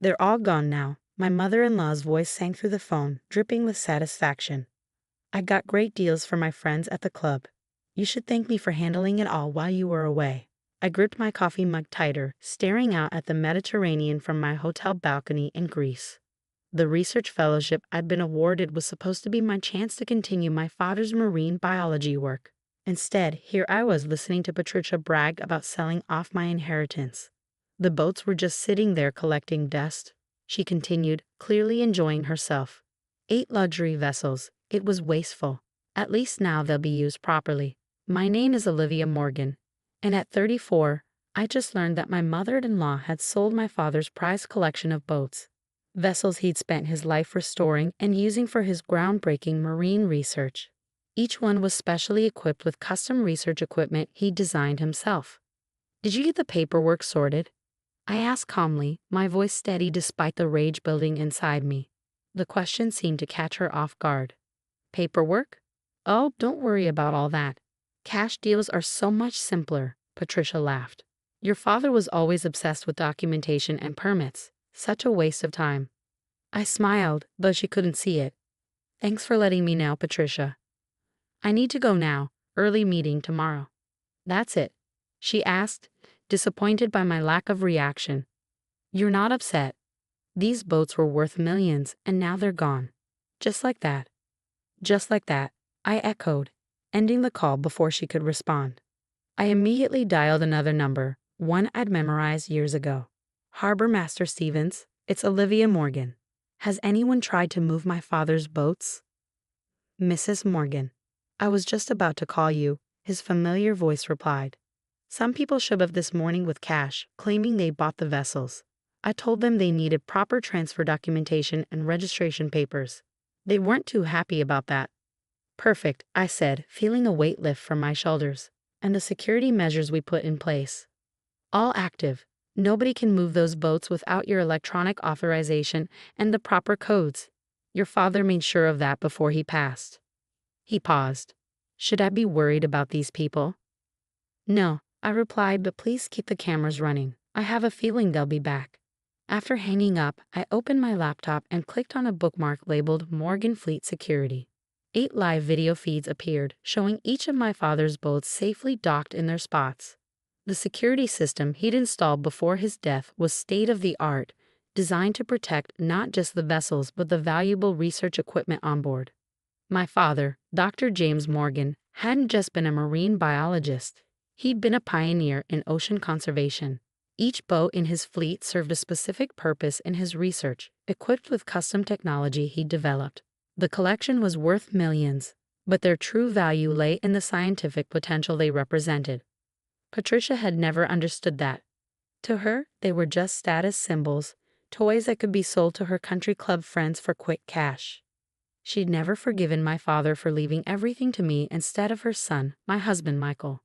They're all gone now. My mother-in-law's voice sank through the phone, dripping with satisfaction. I got great deals for my friends at the club. You should thank me for handling it all while you were away. I gripped my coffee mug tighter, staring out at the Mediterranean from my hotel balcony in Greece. The research fellowship I'd been awarded was supposed to be my chance to continue my father's marine biology work. Instead, here I was listening to Patricia brag about selling off my inheritance. The boats were just sitting there collecting dust. She continued, clearly enjoying herself. 8 luxury vessels. It was wasteful. At least now they'll be used properly. My name is Olivia Morgan, and at 34, I just learned that my mother-in-law had sold my father's prized collection of boats, vessels he'd spent his life restoring and using for his groundbreaking marine research. Each one was specially equipped with custom research equipment he'd designed himself. Did you get the paperwork sorted? I asked calmly, my voice steady despite the rage building inside me. The question seemed to catch her off guard. Paperwork? Oh, don't worry about all that. Cash deals are so much simpler, Patricia laughed. Your father was always obsessed with documentation and permits. Such a waste of time. I smiled, though she couldn't see it. Thanks for letting me know, Patricia. I need to go now. Early meeting tomorrow. That's it, she asked, disappointed by my lack of reaction. You're not upset. These boats were worth millions, and now they're gone. Just like that. Just like that, I echoed, ending the call before she could respond. I immediately dialed another number, one I'd memorized years ago. Harbor Master Stevens, it's Olivia Morgan. Has anyone tried to move my father's boats? Mrs. Morgan. I was just about to call you, his familiar voice replied. Some people showed up this morning with cash, claiming they bought the vessels. I told them they needed proper transfer documentation and registration papers. They weren't too happy about that. Perfect, I said, feeling a weight lift from my shoulders. And the security measures we put in place? All active. Nobody can move those boats without your electronic authorization and the proper codes. Your father made sure of that before he passed. He paused. Should I be worried about these people? No, I replied, but please keep the cameras running. I have a feeling they'll be back. After hanging up, I opened my laptop and clicked on a bookmark labeled Morgan Fleet Security. 8 live video feeds appeared, showing each of my father's boats safely docked in their spots. The security system he'd installed before his death was state-of-the-art, designed to protect not just the vessels but the valuable research equipment on board. My father, Dr. James Morgan, hadn't just been a marine biologist. He'd been a pioneer in ocean conservation. Each boat in his fleet served a specific purpose in his research, equipped with custom technology he'd developed. The collection was worth millions, but their true value lay in the scientific potential they represented. Patricia had never understood that. To her, they were just status symbols, toys that could be sold to her country club friends for quick cash. She'd never forgiven my father for leaving everything to me instead of her son, my husband Michael.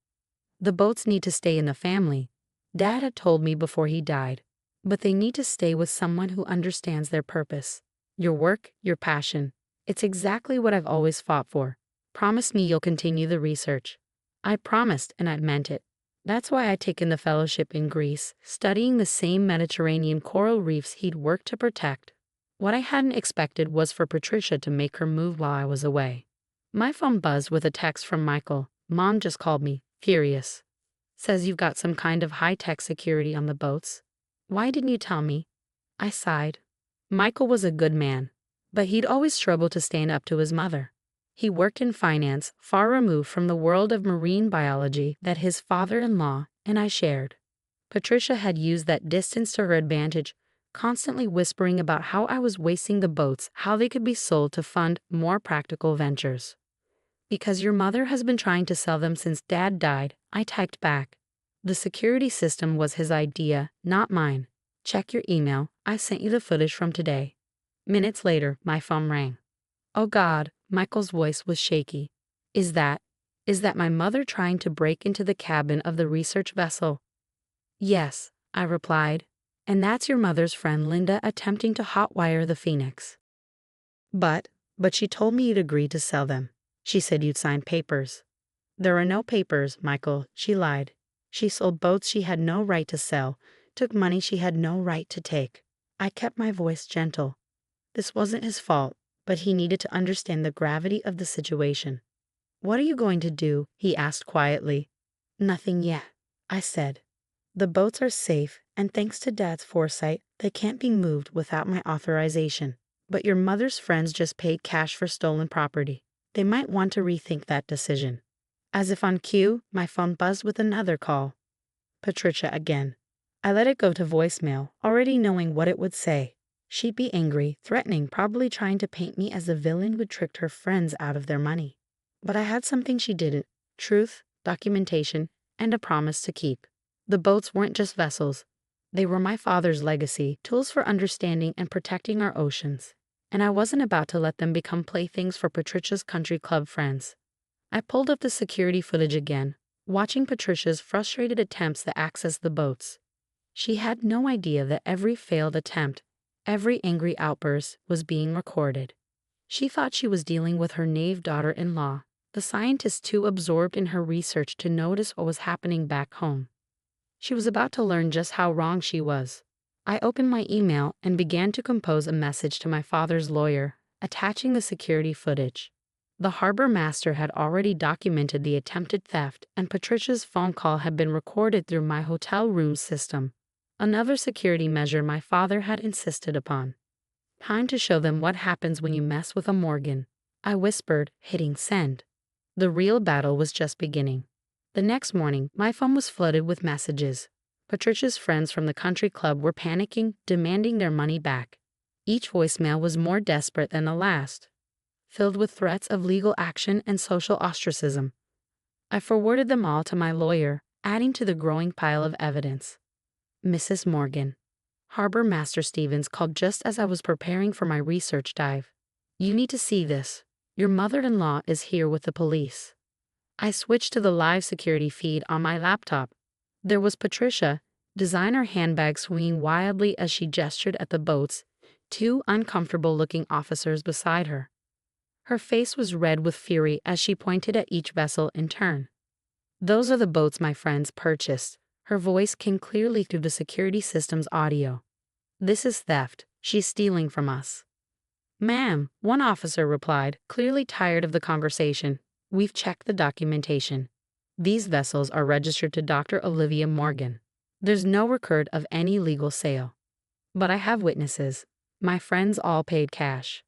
The boats need to stay in the family, Dad had told me before he died, but they need to stay with someone who understands their purpose. Your work, your passion. It's exactly what I've always fought for. Promise me you'll continue the research. I promised, and I meant it. That's why I'd taken the fellowship in Greece, studying the same Mediterranean coral reefs he'd worked to protect. What I hadn't expected was for Patricia to make her move while I was away. My phone buzzed with a text from Michael. Mom just called me, furious. Says you've got some kind of high-tech security on the boats. Why didn't you tell me? I sighed. Michael was a good man, but he'd always struggled to stand up to his mother. He worked in finance, far removed from the world of marine biology that his father-in-law and I shared. Patricia had used that distance to her advantage, constantly whispering about how I was wasting the boats, how they could be sold to fund more practical ventures. Because your mother has been trying to sell them since Dad died, I typed back. The security system was his idea, not mine. Check your email, I sent you the footage from today. Minutes later, my phone rang. Oh God, Michael's voice was shaky. Is that my mother trying to break into the cabin of the research vessel? Yes, I replied. And that's your mother's friend Linda attempting to hotwire the Phoenix. But she told me you'd agreed to sell them. She said you'd signed papers. There are no papers, Michael, she lied. She sold boats she had no right to sell, took money she had no right to take. I kept my voice gentle. This wasn't his fault, but he needed to understand the gravity of the situation. "What are you going to do?" he asked quietly. "Nothing yet," I said. "The boats are safe, and thanks to Dad's foresight, they can't be moved without my authorization. But your mother's friends just paid cash for stolen property. They might want to rethink that decision." As if on cue, my phone buzzed with another call. Patricia again. I let it go to voicemail, already knowing what it would say. She'd be angry, threatening, probably trying to paint me as the villain who tricked her friends out of their money. But I had something she didn't: truth, documentation, and a promise to keep. The boats weren't just vessels. They were my father's legacy, tools for understanding and protecting our oceans. And I wasn't about to let them become playthings for Patricia's country club friends. I pulled up the security footage again, watching Patricia's frustrated attempts to access the boats. She had no idea that every failed attempt, every angry outburst, was being recorded. She thought she was dealing with her naive daughter-in-law, the scientist too absorbed in her research to notice what was happening back home. She was about to learn just how wrong she was. I opened my email and began to compose a message to my father's lawyer, attaching the security footage. The harbor master had already documented the attempted theft, and Patricia's phone call had been recorded through my hotel room system, another security measure my father had insisted upon. "Time to show them what happens when you mess with a Morgan," I whispered, hitting send. The real battle was just beginning. The next morning, my phone was flooded with messages. Patricia's friends from the country club were panicking, demanding their money back. Each voicemail was more desperate than the last, filled with threats of legal action and social ostracism. I forwarded them all to my lawyer, adding to the growing pile of evidence. "Mrs. Morgan, Harbor Master Stevens called just as I was preparing for my research dive. You need to see this. Your mother-in-law is here with the police." I switched to the live security feed on my laptop. There was Patricia, designer handbag swinging wildly as she gestured at the boats, two uncomfortable-looking officers beside her. Her face was red with fury as she pointed at each vessel in turn. "Those are the boats my friends purchased." Her voice came clearly through the security system's audio. "This is theft. She's stealing from us." "Ma'am," one officer replied, clearly tired of the conversation, "we've checked the documentation. These vessels are registered to Dr. Olivia Morgan. There's no record of any legal sale. But I have witnesses. My friends all paid cash."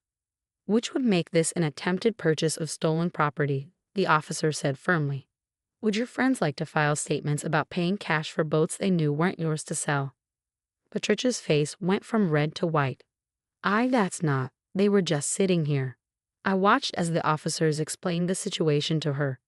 "Which would make this an attempted purchase of stolen property," the officer said firmly. "Would your friends like to file statements about paying cash for boats they knew weren't yours to sell?" Patricia's face went from red to white. That's not. They were just sitting here." I watched as the officers explained the situation to her.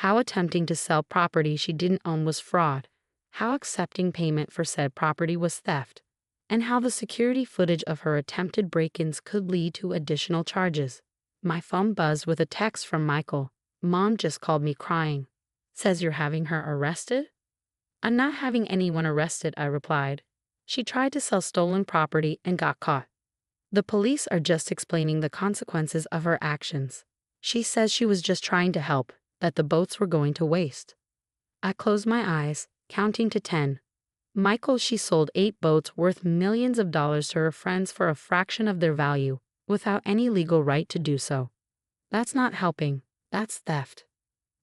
How attempting to sell property she didn't own was fraud, how accepting payment for said property was theft, and how the security footage of her attempted break-ins could lead to additional charges. My phone buzzed with a text from Michael. "Mom just called me crying. Says you're having her arrested?" "I'm not having anyone arrested," I replied. "She tried to sell stolen property and got caught. The police are just explaining the consequences of her actions. She says she was just trying to help, that the boats were going to waste." I closed my eyes, counting to 10. "Michael, she sold 8 boats worth millions of dollars to her friends for a fraction of their value, without any legal right to do so. That's not helping, that's theft."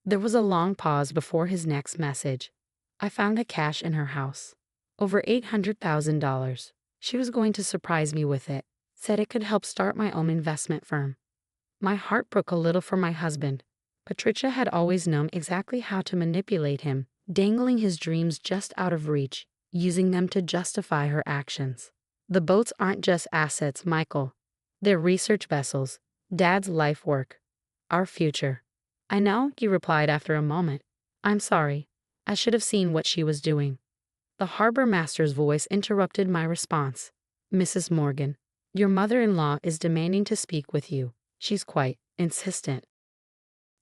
There was a long pause before his next message. "I found the cash in her house. Over $800,000. She was going to surprise me with it. Said it could help start my own investment firm." My heart broke a little for my husband. Patricia had always known exactly how to manipulate him, dangling his dreams just out of reach, using them to justify her actions. "The boats aren't just assets, Michael. They're research vessels, Dad's life work, our future." "I know," he replied after a moment. "I'm sorry. I should have seen what she was doing." The harbor master's voice interrupted my response. "Mrs. Morgan, your mother-in-law is demanding to speak with you. She's quite insistent."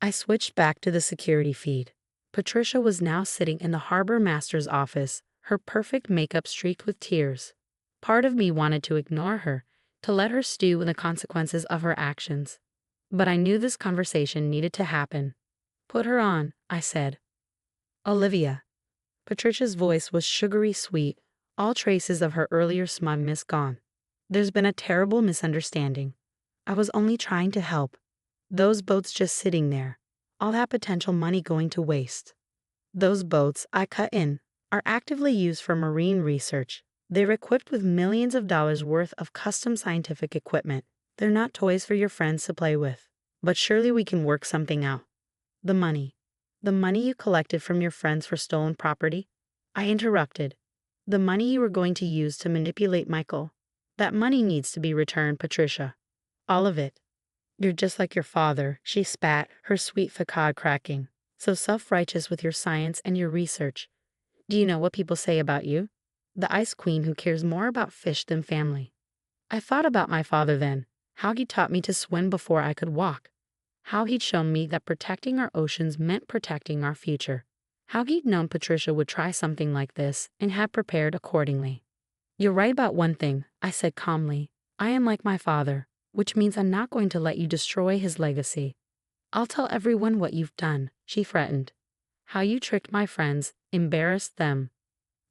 I switched back to the security feed. Patricia was now sitting in the harbor master's office, her perfect makeup streaked with tears. Part of me wanted to ignore her, to let her stew in the consequences of her actions. But I knew this conversation needed to happen. "Put her on," I said. "Olivia." Patricia's voice was sugary sweet, all traces of her earlier smugness gone. There's been a terrible misunderstanding. I was only trying to help. Those boats just sitting there. All that potential money going to waste. Those boats, I cut in, are actively used for marine research. They're equipped with millions of dollars worth of custom scientific equipment. They're not toys for your friends to play with. But surely we can work something out. The money. The money you collected from your friends for stolen property? I interrupted. The money you were going to use to manipulate Michael. That money needs to be returned, Patricia. All of it. You're just like your father, she spat, her sweet facade cracking. So self-righteous with your science and your research. Do you know what people say about you? The ice queen who cares more about fish than family. I thought about my father then, how he taught me to swim before I could walk. How he'd shown me that protecting our oceans meant protecting our future. How he'd known Patricia would try something like this and had prepared accordingly. You're right about one thing, I said calmly. I am like my father, which means I'm not going to let you destroy his legacy. I'll tell everyone what you've done, she threatened. How you tricked my friends, embarrassed them.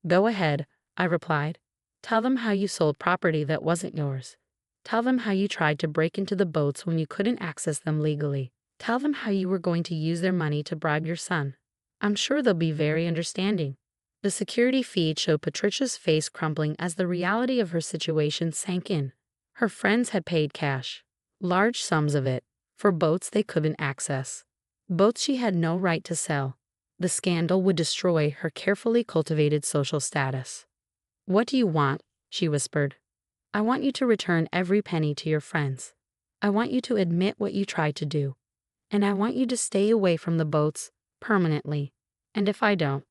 Go ahead, I replied. Tell them how you sold property that wasn't yours. Tell them how you tried to break into the boats when you couldn't access them legally. Tell them how you were going to use their money to bribe your son. I'm sure they'll be very understanding. The security feed showed Patricia's face crumpling as the reality of her situation sank in. Her friends had paid cash, large sums of it, for boats they couldn't access. Boats she had no right to sell. The scandal would destroy her carefully cultivated social status. What do you want? She whispered. I want you to return every penny to your friends. I want you to admit what you tried to do. And I want you to stay away from the boats, permanently. And if I don't,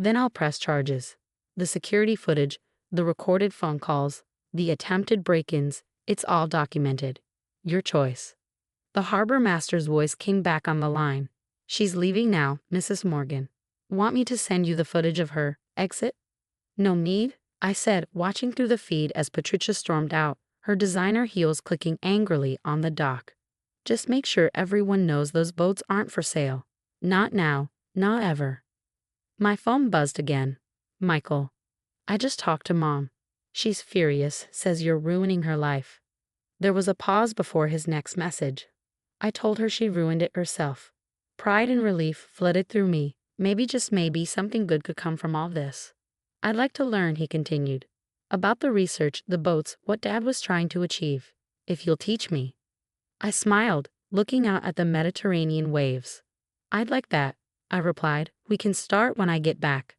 then I'll press charges. The security footage, the recorded phone calls, the attempted break-ins, it's all documented. Your choice. The harbor master's voice came back on the line. She's leaving now, Mrs. Morgan. Want me to send you the footage of her exit? No need, I said, watching through the feed as Patricia stormed out, her designer heels clicking angrily on the dock. Just make sure everyone knows those boats aren't for sale. Not now, not ever. My phone buzzed again. Michael. I just talked to Mom. She's furious, says you're ruining her life. There was a pause before his next message. I told her she ruined it herself. Pride and relief flooded through me. Maybe, just maybe, something good could come from all this. I'd like to learn, he continued, about the research, the boats, what Dad was trying to achieve. If you'll teach me. I smiled, looking out at the Mediterranean waves. I'd like that, I replied. We can start when I get back.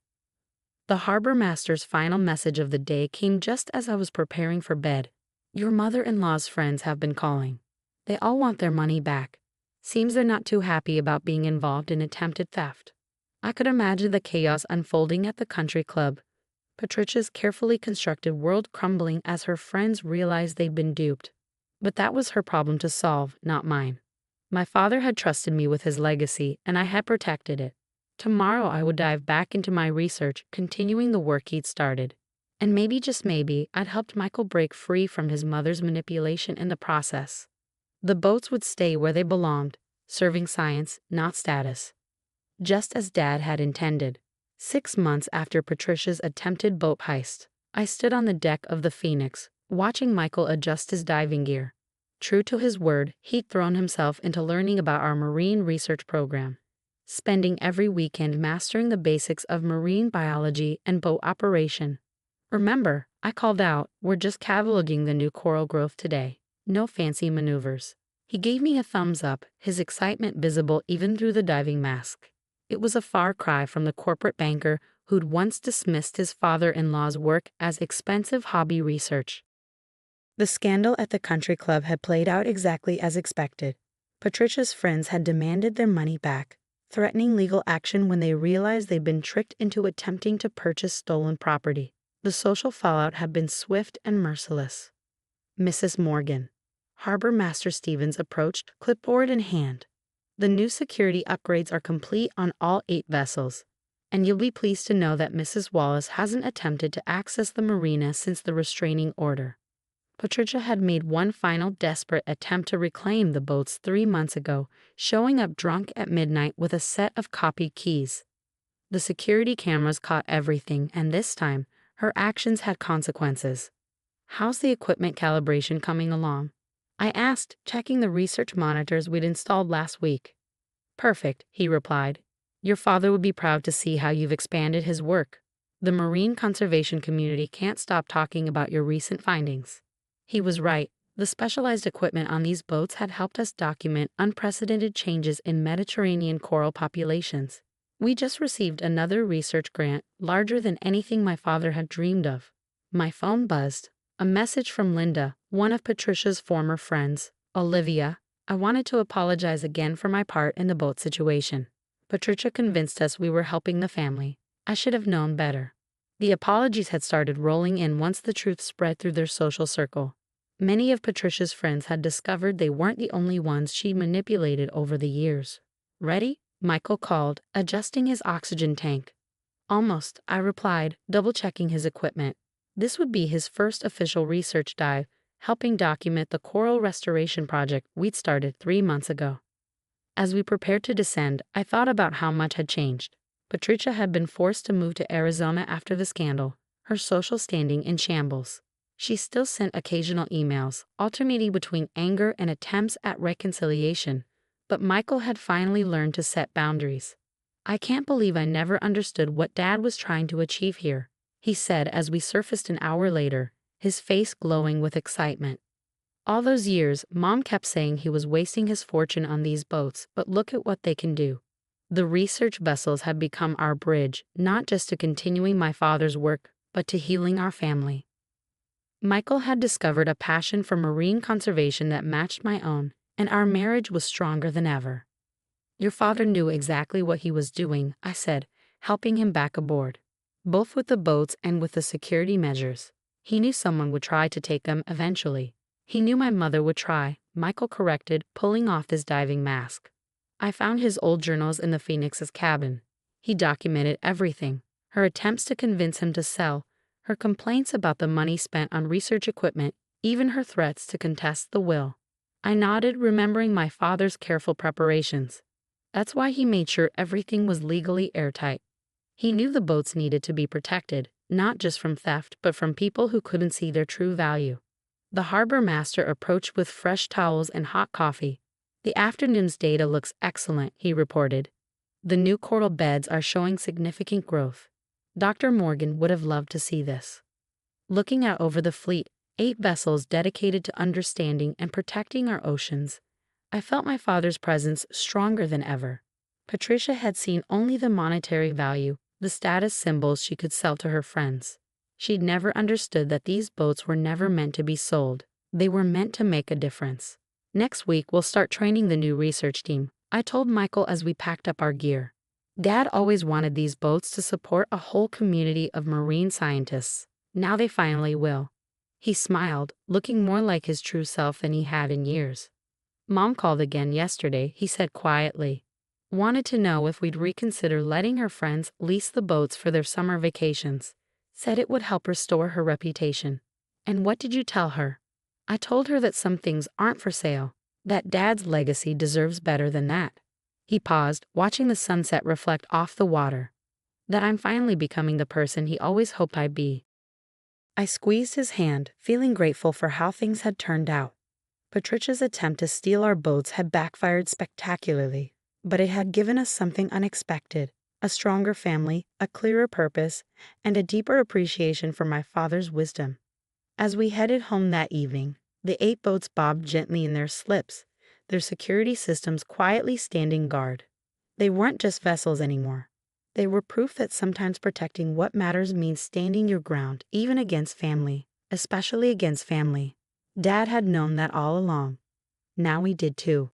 The harbor master's final message of the day came just as I was preparing for bed. Your mother-in-law's friends have been calling. They all want their money back. Seems they're not too happy about being involved in attempted theft. I could imagine the chaos unfolding at the country club. Patricia's carefully constructed world crumbling as her friends realized they'd been duped. But that was her problem to solve, not mine. My father had trusted me with his legacy, and I had protected it. Tomorrow I would dive back into my research, continuing the work he'd started. And maybe, just maybe, I'd helped Michael break free from his mother's manipulation in the process. The boats would stay where they belonged, serving science, not status. Just as Dad had intended. 6 months after Patricia's attempted boat heist, I stood on the deck of the Phoenix, watching Michael adjust his diving gear. True to his word, he'd thrown himself into learning about our marine research program, spending every weekend mastering the basics of marine biology and boat operation. Remember, I called out, we're just cataloging the new coral growth today. No fancy maneuvers. He gave me a thumbs up, his excitement visible even through the diving mask. It was a far cry from the corporate banker who'd once dismissed his father-in-law's work as expensive hobby research. The scandal at the country club had played out exactly as expected. Patricia's friends had demanded their money back, threatening legal action when they realized they'd been tricked into attempting to purchase stolen property. The social fallout had been swift and merciless. Mrs. Morgan. Harbor Master Stevens approached, clipboard in hand. The new security upgrades are complete on all 8 vessels, and you'll be pleased to know that Mrs. Wallace hasn't attempted to access the marina since the restraining order. Patricia had made one final desperate attempt to reclaim the boats 3 months ago, showing up drunk at midnight with a set of copied keys. The security cameras caught everything, and this time, her actions had consequences. How's the equipment calibration coming along? I asked, checking the research monitors we'd installed last week. Perfect, he replied. Your father would be proud to see how you've expanded his work. The marine conservation community can't stop talking about your recent findings. He was right. The specialized equipment on these boats had helped us document unprecedented changes in Mediterranean coral populations. We just received another research grant, larger than anything my father had dreamed of. My phone buzzed. A message from Linda, one of Patricia's former friends. Olivia, I wanted to apologize again for my part in the boat situation. Patricia convinced us we were helping the family. I should have known better. The apologies had started rolling in once the truth spread through their social circle. Many of Patricia's friends had discovered they weren't the only ones she manipulated over the years. Ready? Michael called, adjusting his oxygen tank. Almost, I replied, double-checking his equipment. This would be his first official research dive, helping document the coral restoration project we'd started 3 months ago. As we prepared to descend, I thought about how much had changed. Patricia had been forced to move to Arizona after the scandal, her social standing in shambles. She still sent occasional emails, alternating between anger and attempts at reconciliation, but Michael had finally learned to set boundaries. I can't believe I never understood what Dad was trying to achieve here, he said as we surfaced an hour later, his face glowing with excitement. All those years, Mom kept saying he was wasting his fortune on these boats, but look at what they can do. The research vessels have become our bridge, not just to continuing my father's work, but to healing our family. Michael had discovered a passion for marine conservation that matched my own, and our marriage was stronger than ever. Your father knew exactly what he was doing, I said, helping him back aboard. Both with the boats and with the security measures. He knew someone would try to take them eventually. He knew my mother would try, Michael corrected, pulling off his diving mask. I found his old journals in the Phoenix's cabin. He documented everything, her attempts to convince him to sell, her complaints about the money spent on research equipment, even her threats to contest the will. I nodded, remembering my father's careful preparations. That's why he made sure everything was legally airtight. He knew the boats needed to be protected, not just from theft, but from people who couldn't see their true value. The harbor master approached with fresh towels and hot coffee. The afternoon's data looks excellent, he reported. The new coral beds are showing significant growth. Dr. Morgan would have loved to see this. Looking out over the fleet, 8 vessels dedicated to understanding and protecting our oceans, I felt my father's presence stronger than ever. Patricia had seen only the monetary value, the status symbols she could sell to her friends. She'd never understood that these boats were never meant to be sold. They were meant to make a difference. Next week, we'll start training the new research team, I told Michael as we packed up our gear. Dad always wanted these boats to support a whole community of marine scientists. Now they finally will. He smiled, looking more like his true self than he had in years. Mom called again yesterday, he said quietly. Wanted to know if we'd reconsider letting her friends lease the boats for their summer vacations. Said it would help restore her reputation. And what did you tell her? I told her that some things aren't for sale, that Dad's legacy deserves better than that. He paused, watching the sunset reflect off the water. That I'm finally becoming the person he always hoped I'd be. I squeezed his hand, feeling grateful for how things had turned out. Patricia's attempt to steal our boats had backfired spectacularly, but it had given us something unexpected, a stronger family, a clearer purpose, and a deeper appreciation for my father's wisdom. As we headed home that evening, the 8 boats bobbed gently in their slips, their security systems quietly standing guard. They weren't just vessels anymore. They were proof that sometimes protecting what matters means standing your ground, even against family, especially against family. Dad had known that all along. Now we did too.